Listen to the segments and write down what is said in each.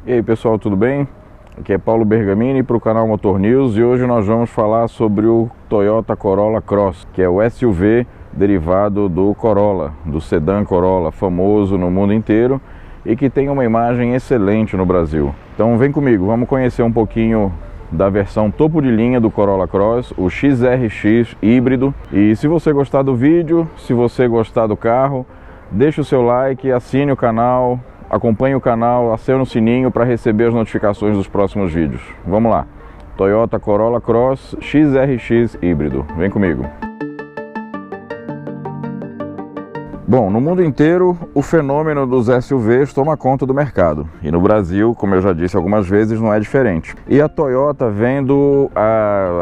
E aí pessoal, tudo bem? Aqui é Paulo Bergamini para o canal Motor News e hoje nós vamos falar sobre o Toyota Corolla Cross, que é o SUV derivado do Corolla, do sedã Corolla, famoso no mundo inteiro e que tem uma imagem excelente no Brasil. Então vem comigo, vamos conhecer um pouquinho da versão topo de linha do Corolla Cross, o XRX híbrido. E se você gostar do vídeo, se você gostar do carro, deixe o seu like, assine o canal, acompanhe o canal, acione o sininho para receber as notificações dos próximos vídeos. Vamos lá, Toyota Corolla Cross XRX híbrido, vem comigo. Bom, no mundo inteiro, o fenômeno dos SUVs toma conta do mercado. E no Brasil, como eu já disse algumas vezes, não é diferente. E a Toyota, vendo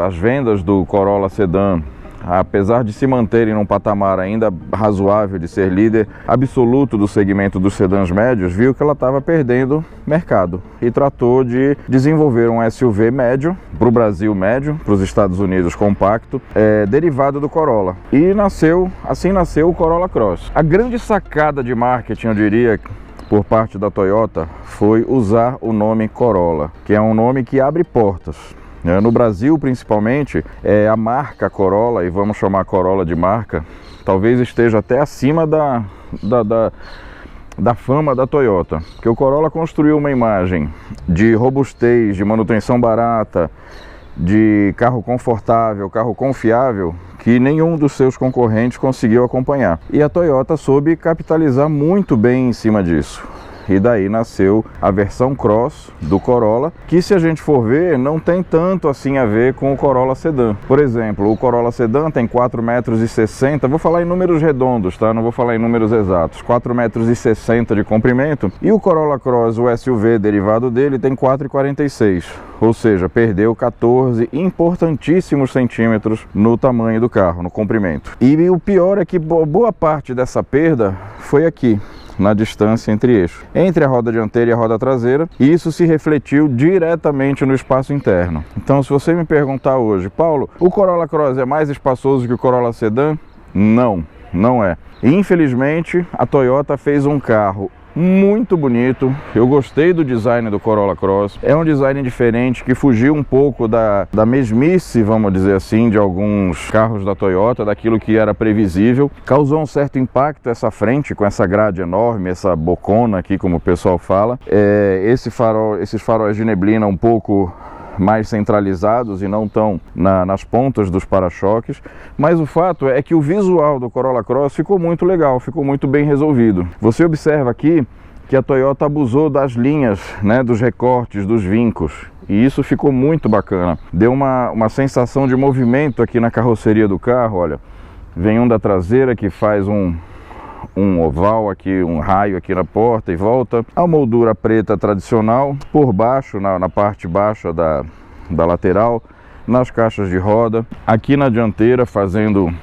as vendas do Corolla Sedan, apesar de se manterem num patamar ainda razoável de ser líder absoluto do segmento dos sedãs médios, viu que ela estava perdendo mercado e tratou de desenvolver um SUV médio, para o Brasil médio, para os Estados Unidos compacto, derivado do Corolla. E assim nasceu o Corolla Cross. A grande sacada de marketing, eu diria, por parte da Toyota, foi usar o nome Corolla, que é um nome que abre portas. No Brasil, principalmente, a marca Corolla, e vamos chamar Corolla de marca, talvez esteja até acima da fama da Toyota, porque o Corolla construiu uma imagem de robustez, de manutenção barata, de carro confortável, carro confiável, que nenhum dos seus concorrentes conseguiu acompanhar. E a Toyota soube capitalizar muito bem em cima disso. E daí nasceu a versão Cross do Corolla, que, se a gente for ver, não tem tanto assim a ver com o Corolla Sedan. Por exemplo, o Corolla Sedan tem 4,60 m, vou falar em números redondos, tá? Não vou falar em números exatos, 4,60 m de comprimento, e o Corolla Cross, o SUV derivado dele, tem 4,46 m, ou seja, perdeu 14 importantíssimos centímetros no tamanho do carro, no comprimento. E o pior é que boa parte dessa perda foi aqui, na distância entre eixos, entre a roda dianteira e a roda traseira, e isso se refletiu diretamente no espaço interno. Então, se você me perguntar hoje, Paulo, o Corolla Cross é mais espaçoso que o Corolla Sedan? Não, não é. Infelizmente, a Toyota fez um carro muito bonito. Eu gostei do design do Corolla Cross. É um design diferente, que fugiu um pouco da mesmice, vamos dizer assim, de alguns carros da Toyota, daquilo que era previsível. Causou um certo impacto essa frente, com essa grade enorme, essa bocona aqui, como o pessoal fala. Esses faróis de neblina um pouco mais centralizados e não tão nas pontas dos para-choques, mas o fato é que o visual do Corolla Cross ficou muito legal, ficou muito bem resolvido. Você observa aqui que a Toyota abusou das linhas, né, dos recortes, dos vincos, e isso ficou muito bacana. Deu uma sensação de movimento aqui na carroceria do carro. Olha, vem um da traseira que faz um oval aqui, um raio aqui na porta e volta. A moldura preta tradicional por baixo, na parte baixa da lateral, nas caixas de roda. Aqui na dianteira, fazendo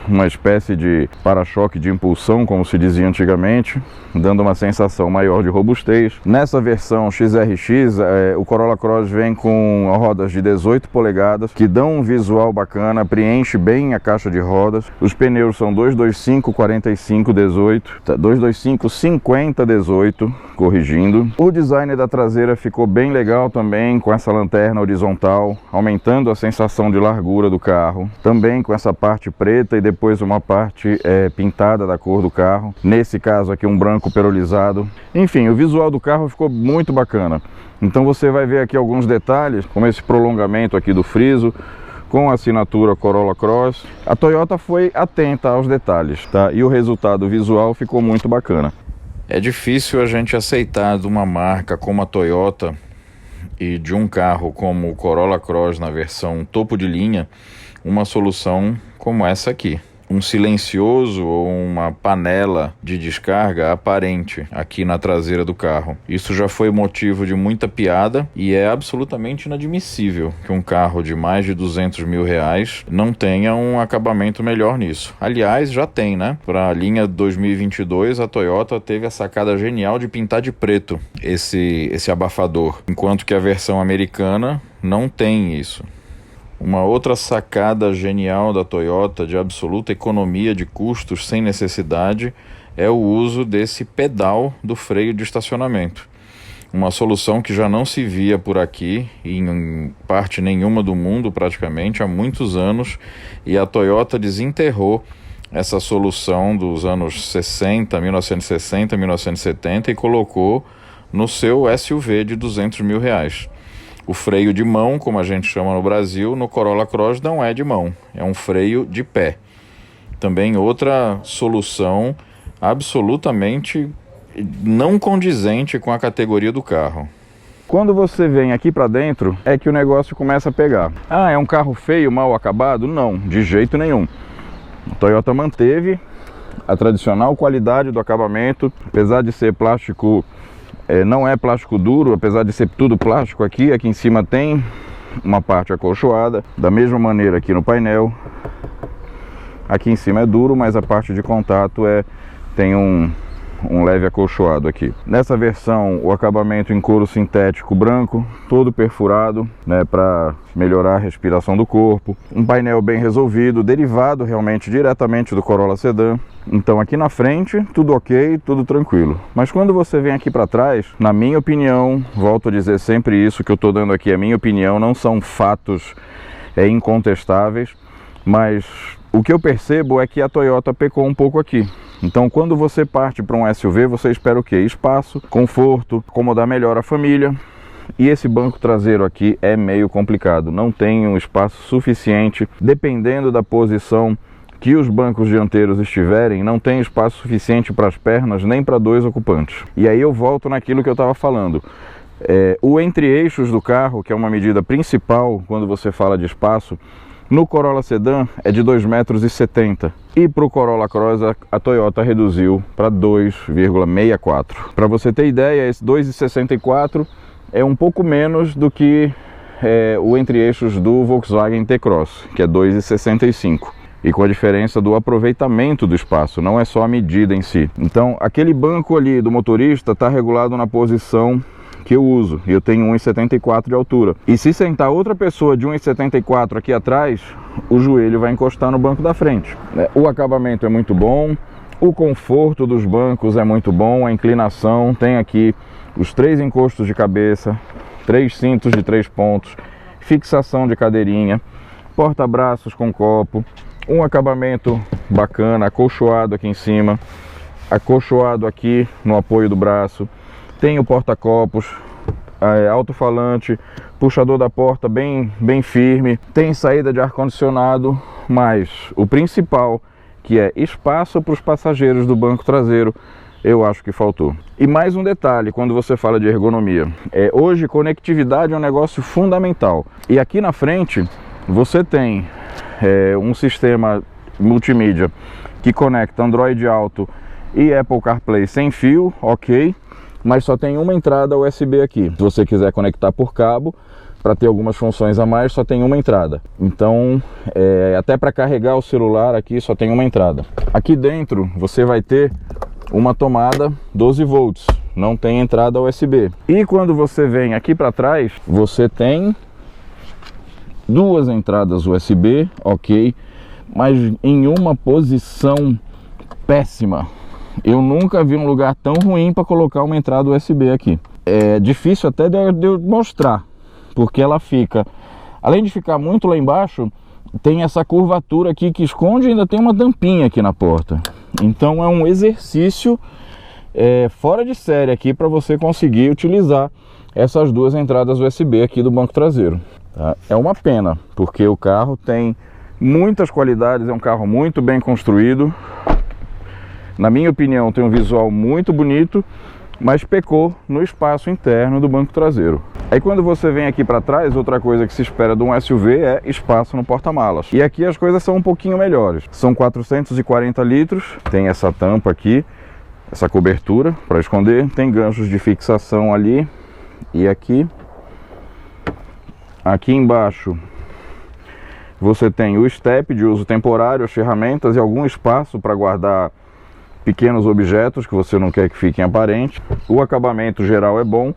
uma espécie de para-choque de impulsão, como se dizia antigamente, dando uma sensação maior de robustez. Nessa versão XRX, o Corolla Cross vem com rodas de 18 polegadas, que dão um visual bacana, preenche bem a caixa de rodas. Os pneus são 225 45 18, 225 50 18, corrigindo. O design da traseira ficou bem legal também, com essa lanterna horizontal, aumentando a sensação de largura do carro. Também com essa parte preta e depois uma parte pintada da cor do carro, nesse caso aqui um branco perolizado. Enfim, o visual do carro ficou muito bacana. Então você vai ver aqui alguns detalhes, como esse prolongamento aqui do friso, com a assinatura Corolla Cross. A Toyota foi atenta aos detalhes, tá? E o resultado visual ficou muito bacana. É difícil a gente aceitar de uma marca como a Toyota e de um carro como o Corolla Cross na versão topo de linha, uma solução como essa aqui. Um silencioso ou uma panela de descarga aparente aqui na traseira do carro. Isso já foi motivo de muita piada e é absolutamente inadmissível que um carro de mais de 200 mil reais não tenha um acabamento melhor nisso. Aliás, já tem, né? Para a linha 2022, a Toyota teve a sacada genial de pintar de preto esse abafador, enquanto que a versão americana não tem isso. Uma outra sacada genial da Toyota, de absoluta economia de custos sem necessidade, é o uso desse pedal do freio de estacionamento. uma solução que já não se via por aqui, em parte nenhuma do mundo praticamente, há muitos anos, e a Toyota desenterrou essa solução dos anos 60, 1960, 1970 e colocou no seu SUV de R$200 mil. O freio de mão, como a gente chama no Brasil, no Corolla Cross não é de mão, é um freio de pé. Também outra solução absolutamente não condizente com a categoria do carro. Quando você vem aqui para dentro, é que o negócio começa a pegar. Ah, é um carro feio, mal acabado? Não, de jeito nenhum. A Toyota manteve a tradicional qualidade do acabamento, apesar de ser plástico, não é plástico duro, apesar de ser tudo plástico aqui em cima tem uma parte acolchoada, da mesma maneira aqui no painel. Aqui em cima é duro, mas a parte de contato tem um leve acolchoado aqui. Nessa versão, o acabamento em couro sintético branco, todo perfurado, né, para melhorar a respiração do corpo. Um painel bem resolvido, derivado realmente diretamente do Corolla Sedan. Então aqui na frente, tudo ok, tudo tranquilo. Mas quando você vem aqui para trás, na minha opinião, volto a dizer sempre isso, que eu estou dando aqui a minha opinião, não são fatos incontestáveis, mas o que eu percebo é que a Toyota pecou um pouco aqui. Então quando você parte para um SUV, você espera o quê? Espaço, conforto, acomodar melhor a família. E esse banco traseiro aqui é meio complicado, não tem um espaço suficiente, dependendo da posição que os bancos dianteiros estiverem, não tem espaço suficiente para as pernas, nem para dois ocupantes. E aí eu volto naquilo que eu estava falando. O entre-eixos do carro, que é uma medida principal quando você fala de espaço, no Corolla Sedan é de 2,70 m e para o Corolla Cross a Toyota reduziu para 2,64 m. Para você ter ideia, esse 2,64 m é um pouco menos do que o entre-eixos do Volkswagen T-Cross, que é 2,65 m. E com a diferença do aproveitamento do espaço, não é só a medida em si. Então aquele banco ali do motorista está regulado na posição que eu uso, e eu tenho 1,74 m de altura. E se sentar outra pessoa de 1,74 m aqui atrás, o joelho vai encostar no banco da frente. O acabamento é muito bom, o conforto dos bancos é muito bom, a inclinação, tem aqui os 3 encostos de cabeça, 3 cintos de 3 pontos, fixação de cadeirinha, porta-braços com copo, um acabamento bacana, acolchoado aqui em cima, acolchoado aqui no apoio do braço. Tem o porta-copos, alto-falante, puxador da porta bem firme, tem saída de ar-condicionado, mas o principal, que é espaço para os passageiros do banco traseiro, eu acho que faltou. E mais um detalhe, quando você fala de ergonomia, hoje conectividade é um negócio fundamental. E aqui na frente você tem um sistema multimídia que conecta Android Auto e Apple CarPlay sem fio, ok, mas só tem uma entrada USB aqui. Se você quiser conectar por cabo, para ter algumas funções a mais, só tem uma entrada. Então, até para carregar o celular aqui, só tem uma entrada. Aqui dentro, você vai ter uma tomada 12 volts, não tem entrada USB. E quando você vem aqui para trás, você tem 2 entradas USB, ok, mas em uma posição péssima. Eu nunca vi um lugar tão ruim para colocar uma entrada USB aqui. É difícil até de eu mostrar, porque ela fica, além de ficar muito lá embaixo, tem essa curvatura aqui que esconde e ainda tem uma tampinha aqui na porta. Então é um exercício fora de série aqui para você conseguir utilizar essas 2 entradas USB aqui do banco traseiro. Tá? É uma pena, porque o carro tem muitas qualidades, é um carro muito bem construído. Na minha opinião, tem um visual muito bonito, mas pecou no espaço interno do banco traseiro. Aí quando você vem aqui para trás, outra coisa que se espera de um SUV é espaço no porta-malas. E aqui as coisas são um pouquinho melhores. São 440 litros, tem essa tampa aqui, essa cobertura para esconder, tem ganchos de fixação ali e aqui. Aqui embaixo você tem o step de uso temporário, as ferramentas e algum espaço para guardar pequenos objetos que você não quer que fiquem aparentes. O acabamento geral é bom,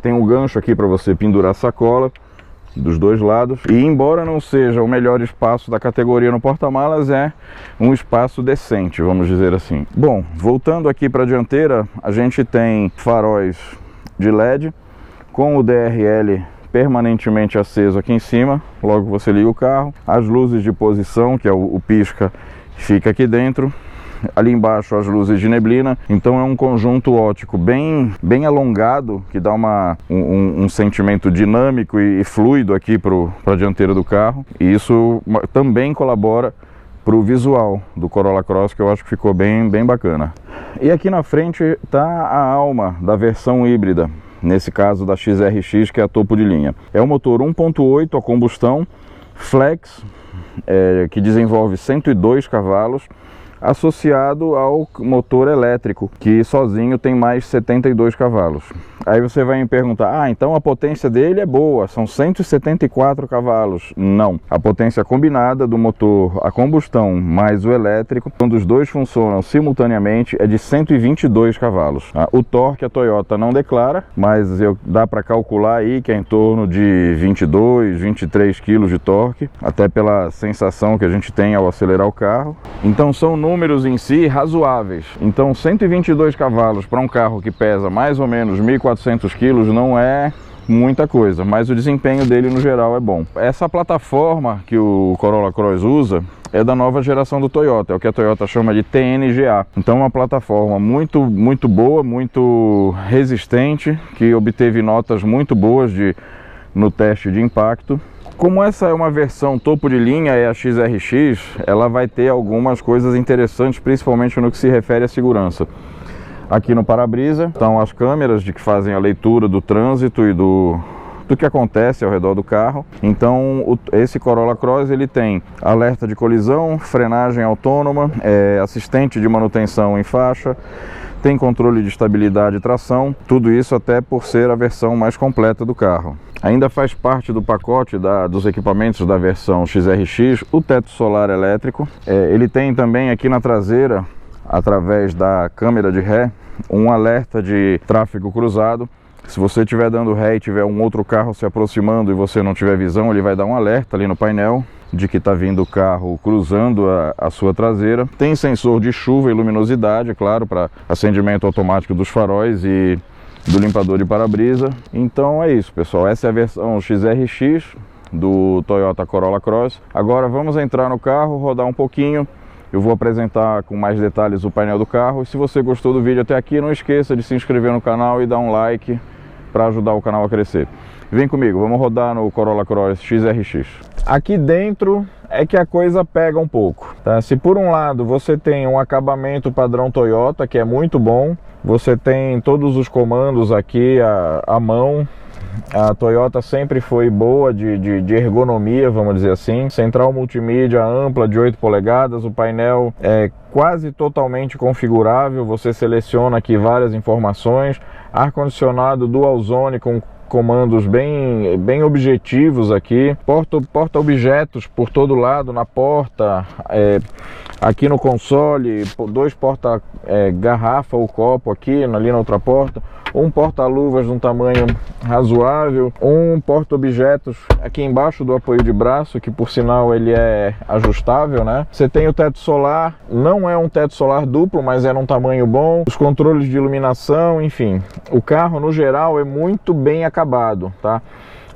tem um gancho aqui para você pendurar a sacola dos 2 lados, e embora não seja o melhor espaço da categoria no porta-malas, é um espaço decente, vamos dizer assim. Bom, voltando aqui para a dianteira, a gente tem faróis de LED, com o DRL permanentemente aceso aqui em cima, logo que você liga o carro. As luzes de posição, que é o pisca, fica aqui dentro. Ali embaixo as luzes de neblina. Então é um conjunto óptico bem alongado, que dá um sentimento dinâmico e fluido aqui para a dianteira do carro. E isso também colabora para o visual do Corolla Cross, que eu acho que ficou bem bacana. E aqui na frente está a alma da versão híbrida, nesse caso da XRX, que é a topo de linha. É um motor 1.8 a combustão, flex, que desenvolve 102 cavalos, associado ao motor elétrico, que sozinho tem mais 72 cavalos. Aí você vai me perguntar, então a potência dele é boa, são 174 cavalos. Não, a potência combinada do motor a combustão mais o elétrico, quando os dois funcionam simultaneamente, é de 122 cavalos. O torque a Toyota não declara, mas dá para calcular aí que é em torno de 22, 23 kg de torque, até pela sensação que a gente tem ao acelerar o carro. Então são números em si razoáveis. Então 122 cavalos para um carro que pesa mais ou menos 1.400 kg não é muita coisa, mas o desempenho dele no geral é bom. Essa plataforma que o Corolla Cross usa é da nova geração do Toyota, é o que a Toyota chama de TNGA. Então é uma plataforma muito boa, muito resistente, que obteve notas muito boas no teste de impacto. Como essa é uma versão topo de linha, é a XRX, ela vai ter algumas coisas interessantes, principalmente no que se refere à segurança. Aqui no para-brisa estão as câmeras que fazem a leitura do trânsito e do que acontece ao redor do carro. Então esse Corolla Cross ele tem alerta de colisão, frenagem autônoma, assistente de manutenção em faixa, tem controle de estabilidade e tração, tudo isso até por ser a versão mais completa do carro. Ainda faz parte do pacote dos equipamentos da versão XRX o teto solar elétrico. Ele tem também aqui na traseira, através da câmera de ré, um alerta de tráfego cruzado. Se você estiver dando ré e tiver um outro carro se aproximando e você não tiver visão, ele vai dar um alerta ali no painel de que está vindo o carro cruzando a sua traseira. Tem sensor de chuva e luminosidade, claro, para acendimento automático dos faróis e do limpador de para-brisa. Então é isso, pessoal, essa é a versão XRX do Toyota Corolla Cross. Agora vamos entrar no carro, rodar um pouquinho. Eu vou apresentar com mais detalhes o painel do carro. E se você gostou do vídeo até aqui, não esqueça de se inscrever no canal e dar um like para ajudar o canal a crescer. Vem comigo, vamos rodar no Corolla Cross XRX. Aqui dentro é que a coisa pega um pouco, tá? Se por um lado você tem um acabamento padrão Toyota, que é muito bom, você tem todos os comandos aqui à mão. A Toyota sempre foi boa de ergonomia, vamos dizer assim. Central multimídia ampla de 8 polegadas, o painel é quase totalmente configurável, você seleciona aqui várias informações. Ar-condicionado dual zone com comandos bem objetivos aqui. Porta-objetos por todo lado na porta, aqui no console, 2 porta-garrafa ou copo aqui, ali na outra porta. Um porta-luvas de um tamanho razoável, um porta-objetos aqui embaixo do apoio de braço, que por sinal ele é ajustável, né? Você tem o teto solar, não é um teto solar duplo, mas é num tamanho bom. Os controles de iluminação, enfim. O carro no geral é muito bem acabado, tá?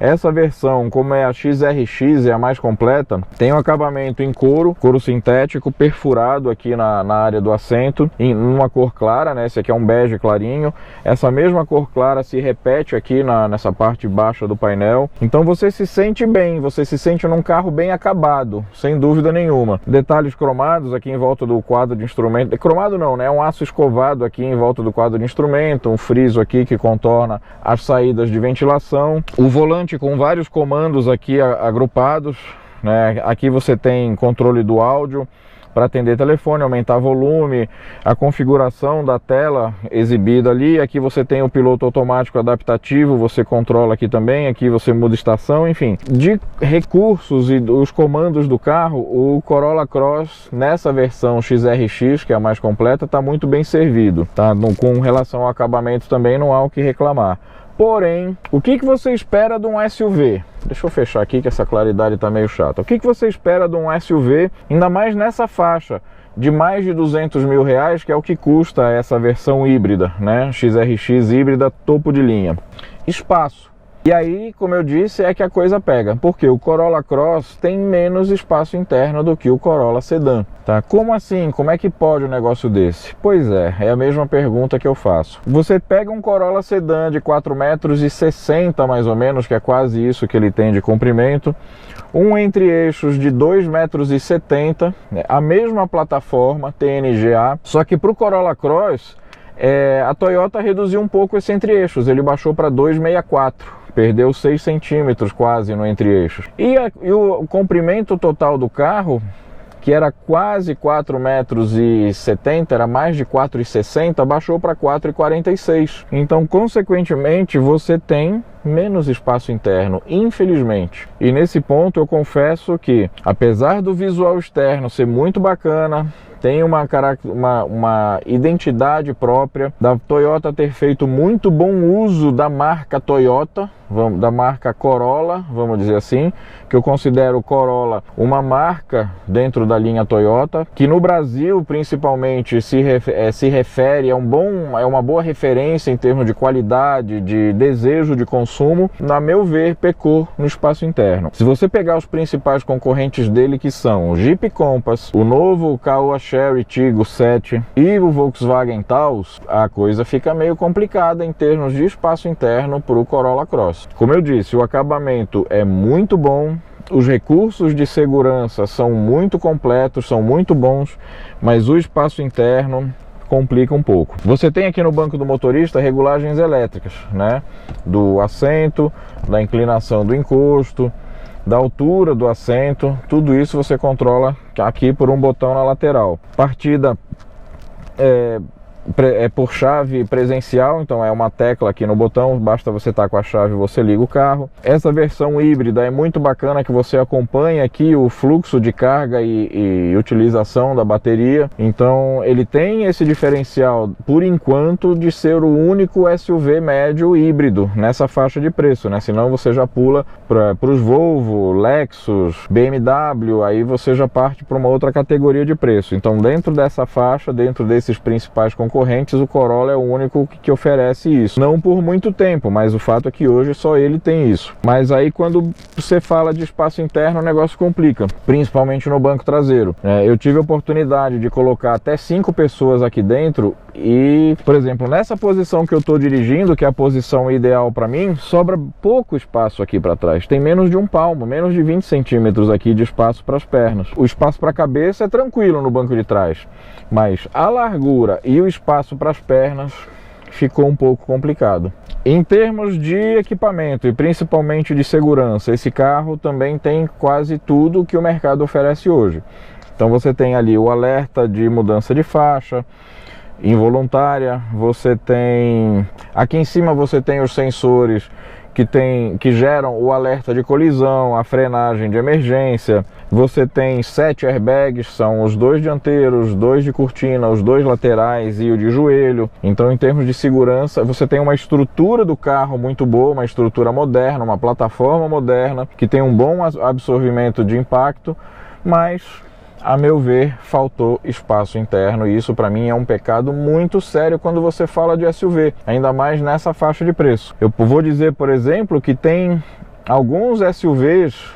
Essa versão, como é a XRX, é a mais completa, tem um acabamento em couro sintético, perfurado aqui na área do assento, em uma cor clara, né? Esse aqui é um bege clarinho. Essa mesma cor clara se repete aqui nessa parte baixa do painel. Então você se sente bem, você se sente num carro bem acabado, sem dúvida nenhuma. Detalhes cromados aqui em volta do quadro de instrumento. Cromado não, né? É um aço escovado aqui em volta do quadro de instrumento, um friso aqui que contorna as saídas de ventilação. O volante com vários comandos aqui agrupados, né? Aqui você tem controle do áudio para atender telefone, aumentar volume, a configuração da tela exibida ali. Aqui você tem o piloto automático adaptativo, você controla aqui também, aqui você muda estação, enfim. De recursos e dos comandos do carro, o Corolla Cross nessa versão XRX, que é a mais completa, está muito bem servido, tá? Com relação ao acabamento também não há o que reclamar. Porém, o que você espera de um SUV? Deixa eu fechar aqui que essa claridade está meio chata. O que você espera de um SUV, ainda mais nessa faixa de mais de 200 mil reais, que é o que custa essa versão híbrida, né? XRX híbrida topo de linha. Espaço. E aí, como eu disse, é que a coisa pega, porque o Corolla Cross tem menos espaço interno do que o Corolla Sedan, tá? Como assim? Como é que pode um negócio desse? Pois é a mesma pergunta que eu faço. Você pega um Corolla Sedan de 4,60 m mais ou menos, que é quase isso que ele tem de comprimento, um entre-eixos de 2,70 m, né? A mesma plataforma TNGA, só que para o Corolla Cross, a Toyota reduziu um pouco esse entre-eixos, ele baixou para 2,64 m. Perdeu 6 centímetros quase no entre-eixos. E o comprimento total do carro, que era quase 4,70 m, era mais de 4,60 m, baixou para 4,46 m. Então, consequentemente, você tem menos espaço interno, infelizmente. E nesse ponto eu confesso que, apesar do visual externo ser muito bacana, tem uma identidade própria, da Toyota ter feito muito bom uso da marca Toyota, da marca Corolla, vamos dizer assim, que eu considero o Corolla uma marca dentro da linha Toyota, que no Brasil principalmente se refere a uma boa referência em termos de qualidade, de desejo de consumo. Na meu ver, pecou no espaço interno. Se você pegar os principais concorrentes dele, que são o Jeep Compass, o novo Caoa Chery Tiggo 7 e o Volkswagen Taos, a coisa fica meio complicada em termos de espaço interno para o Corolla Cross. Como eu disse, o acabamento é muito bom, os recursos de segurança são muito completos, são muito bons, mas o espaço interno complica um pouco. Você tem aqui no banco do motorista regulagens elétricas, né? Do assento, da inclinação do encosto, da altura do assento, tudo isso você controla aqui por um botão na lateral. Partida por chave presencial, então é uma tecla aqui no botão, basta você estar com a chave e você liga o carro. Essa versão híbrida é muito bacana, que você acompanha aqui o fluxo de carga e utilização da bateria, então ele tem esse diferencial, por enquanto, de ser o único SUV médio híbrido nessa faixa de preço, né? Senão você já pula para os Volvo, Lexus, BMW, aí você já parte para uma outra categoria de preço. Então, dentro dessa faixa, dentro desses principais concorrentes, o Corolla é o único que oferece isso. Não por muito tempo, mas o fato é que hoje só ele tem isso. Mas aí, quando você fala de espaço interno, o negócio complica, principalmente no banco traseiro. Eu tive a oportunidade de colocar até 5 pessoas aqui dentro e, por exemplo, nessa posição que eu estou dirigindo, que é a posição ideal para mim, sobra pouco espaço aqui para trás. Tem menos de um palmo, menos de 20 centímetros aqui de espaço para as pernas. O espaço para a cabeça é tranquilo no banco de trás, mas a largura e o espaço para as pernas ficou um pouco complicado. Em termos de equipamento e principalmente de segurança, esse carro também tem quase tudo que o mercado oferece hoje. Então você tem ali o alerta de mudança de faixa involuntária, você tem aqui em cima, você tem os sensores que geram o alerta de colisão, a frenagem de emergência. Você tem 7 airbags, são os 2 dianteiros, 2 de cortina, os 2 laterais e o de joelho. Então, em termos de segurança, você tem uma estrutura do carro muito boa, uma estrutura moderna, uma plataforma moderna, que tem um bom absorvimento de impacto, mas, a meu ver, faltou espaço interno, e isso para mim é um pecado muito sério quando você fala de SUV, ainda mais nessa faixa de preço. Eu vou dizer, por exemplo, que tem alguns SUVs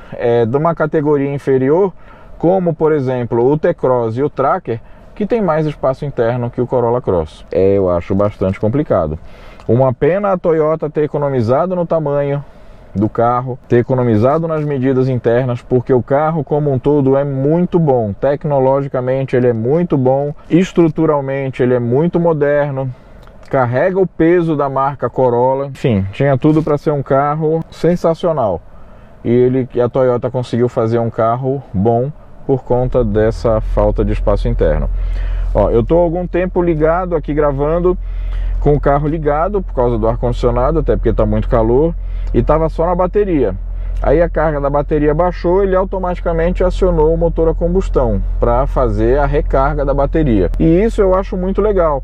de uma categoria inferior, como por exemplo o T-Cross e o Tracker, que tem mais espaço interno que o Corolla Cross. Eu acho bastante complicado. Uma pena a Toyota ter economizado no tamanho do carro, ter economizado nas medidas internas, porque o carro como um todo é muito bom. Tecnologicamente ele é muito bom, estruturalmente ele é muito moderno, carrega o peso da marca Corolla. Enfim, tinha tudo para ser um carro sensacional, e a Toyota conseguiu fazer um carro bom por conta dessa falta de espaço interno. Eu estou há algum tempo ligado aqui gravando com o carro ligado por causa do ar-condicionado, até porque está muito calor, e estava só na bateria. Aí a carga da bateria baixou, ele automaticamente acionou o motor a combustão para fazer a recarga da bateria. E isso eu acho muito legal,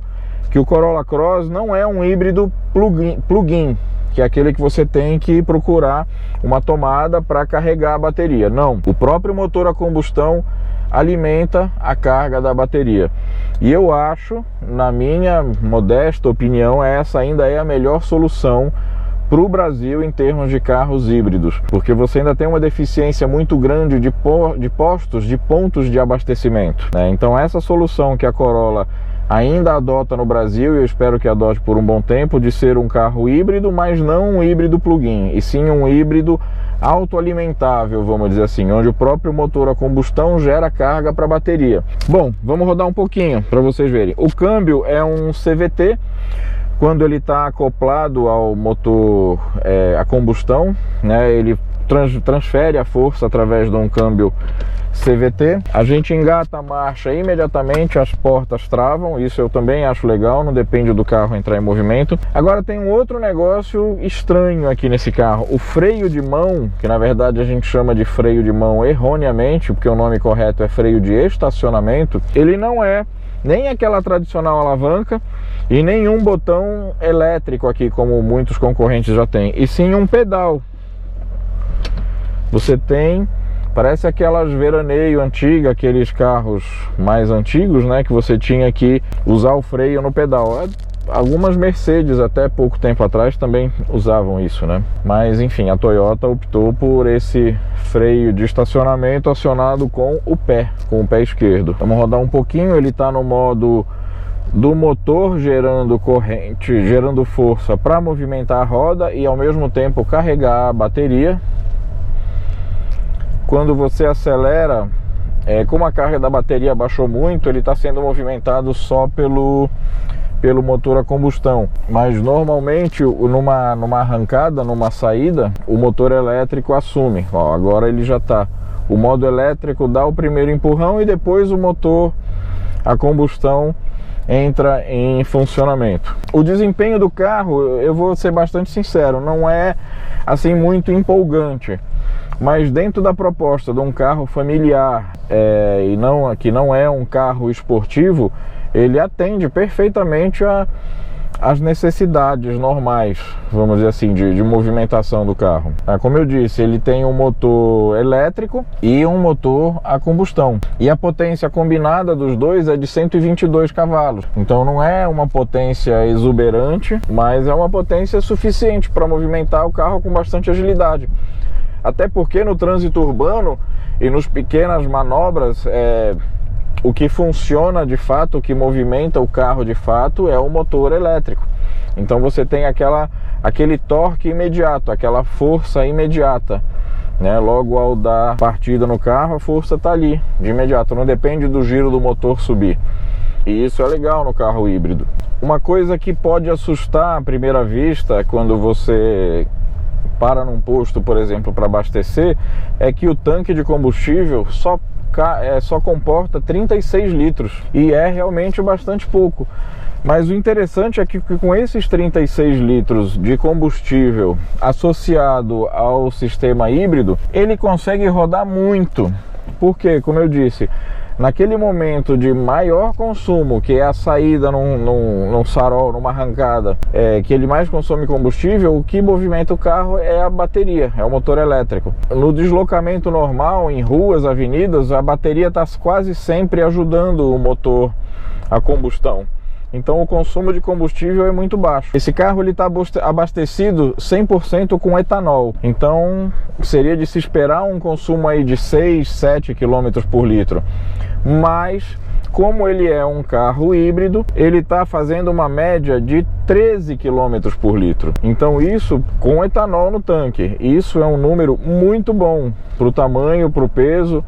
que o Corolla Cross não é um híbrido plug-in, que é aquele que você tem que procurar uma tomada para carregar a bateria. Não, o próprio motor a combustão alimenta a carga da bateria. E eu acho, na minha modesta opinião, essa ainda é a melhor solução para o Brasil em termos de carros híbridos, porque você ainda tem uma deficiência muito grande de postos, de pontos de abastecimento, né? Então essa solução que a Corolla ainda adota no Brasil, e eu espero que adote por um bom tempo, de ser um carro híbrido, mas não um híbrido plug-in, e sim um híbrido autoalimentável, vamos dizer assim, onde o próprio motor a combustão gera carga para a bateria. Bom, vamos rodar um pouquinho para vocês verem. O câmbio é um CVT. Quando ele está acoplado ao motor a combustão, né, ele transfere a força através de um câmbio CVT. A gente engata a marcha imediatamente, as portas travam, isso eu também acho legal, não depende do carro entrar em movimento. Agora tem um outro negócio estranho aqui nesse carro, o freio de mão, que na verdade a gente chama de freio de mão erroneamente, porque o nome correto é freio de estacionamento. Ele não é nem aquela tradicional alavanca e nenhum botão elétrico aqui, como muitos concorrentes já têm, e sim um pedal. Você tem, parece aquelas veraneio antiga, aqueles carros mais antigos, né, que você tinha que usar o freio no pedal. Algumas Mercedes até pouco tempo atrás também usavam isso, né? Mas enfim, a Toyota optou por esse freio de estacionamento acionado com o pé esquerdo. Vamos rodar um pouquinho, ele está no modo do motor gerando corrente, gerando força para movimentar a roda e ao mesmo tempo carregar a bateria. Quando você acelera, como a carga da bateria baixou muito, ele está sendo movimentado só pelo motor a combustão, mas normalmente numa arrancada, numa saída, o motor elétrico assume. Ó, agora ele já está, o modo elétrico dá o primeiro empurrão e depois o motor a combustão entra em funcionamento. O desempenho do carro, eu vou ser bastante sincero, não é assim muito empolgante, mas dentro da proposta de um carro familiar que não é um carro esportivo, ele atende perfeitamente às necessidades normais, vamos dizer assim, de movimentação do carro. Como eu disse, ele tem um motor elétrico e um motor a combustão. E a potência combinada dos dois é de 122 cavalos. Então não é uma potência exuberante, mas é uma potência suficiente para movimentar o carro com bastante agilidade. Até porque no trânsito urbano e nas pequenas manobras, o que funciona de fato, o que movimenta o carro de fato é o motor elétrico. Então você tem aquele torque imediato, aquela força imediata, né? Logo ao dar partida no carro, a força está ali, de imediato, não depende do giro do motor subir. E isso é legal no carro híbrido. Uma coisa que pode assustar à primeira vista quando você para num posto, por exemplo, para abastecer, é que o tanque de combustível só comporta 36 litros e é realmente bastante pouco. Mas o interessante é que com esses 36 litros de combustível associado ao sistema híbrido, ele consegue rodar muito. Porque, como eu disse, naquele momento de maior consumo, que é a saída num sarol, numa arrancada, que ele mais consome combustível, o que movimenta o carro é a bateria, é o motor elétrico. No deslocamento normal, em ruas, avenidas, a bateria está quase sempre ajudando o motor a combustão. Então o consumo de combustível é muito baixo. Esse carro está abastecido 100% com etanol. Então seria de se esperar um consumo aí de 6, 7 km por litro. Mas como ele é um carro híbrido, ele está fazendo uma média de 13 km por litro. Então isso com etanol no tanque. Isso é um número muito bom para o tamanho, para o peso,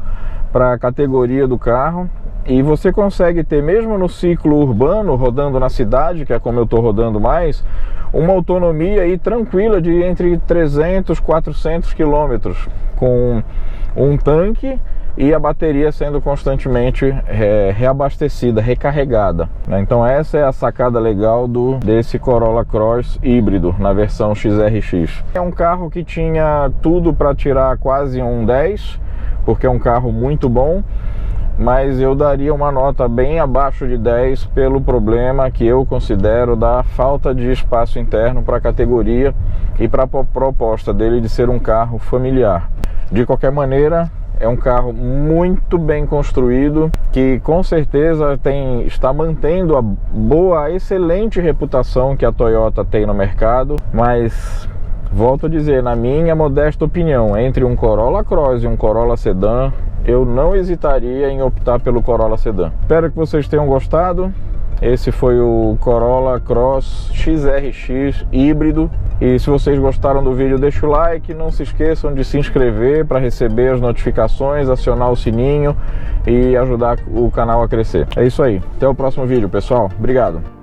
para a categoria do carro. E você consegue ter, mesmo no ciclo urbano, rodando na cidade, que é como eu estou rodando mais, uma autonomia aí tranquila de entre 300 e 400 quilômetros, com um tanque e a bateria sendo constantemente reabastecida, recarregada. Então essa é a sacada legal desse Corolla Cross híbrido, na versão XRX. É um carro que tinha tudo para tirar quase um 10, porque é um carro muito bom, mas eu daria uma nota bem abaixo de 10 pelo problema que eu considero da falta de espaço interno para a categoria e para a proposta dele de ser um carro familiar. De qualquer maneira, é um carro muito bem construído, que com certeza está mantendo a excelente reputação que a Toyota tem no mercado, mas volto a dizer, na minha modesta opinião, entre um Corolla Cross e um Corolla Sedan, eu não hesitaria em optar pelo Corolla Sedan. Espero que vocês tenham gostado. Esse foi o Corolla Cross XRX híbrido. E se vocês gostaram do vídeo, deixa o like. Não se esqueçam de se inscrever para receber as notificações, acionar o sininho e ajudar o canal a crescer. É isso aí. Até o próximo vídeo, pessoal. Obrigado.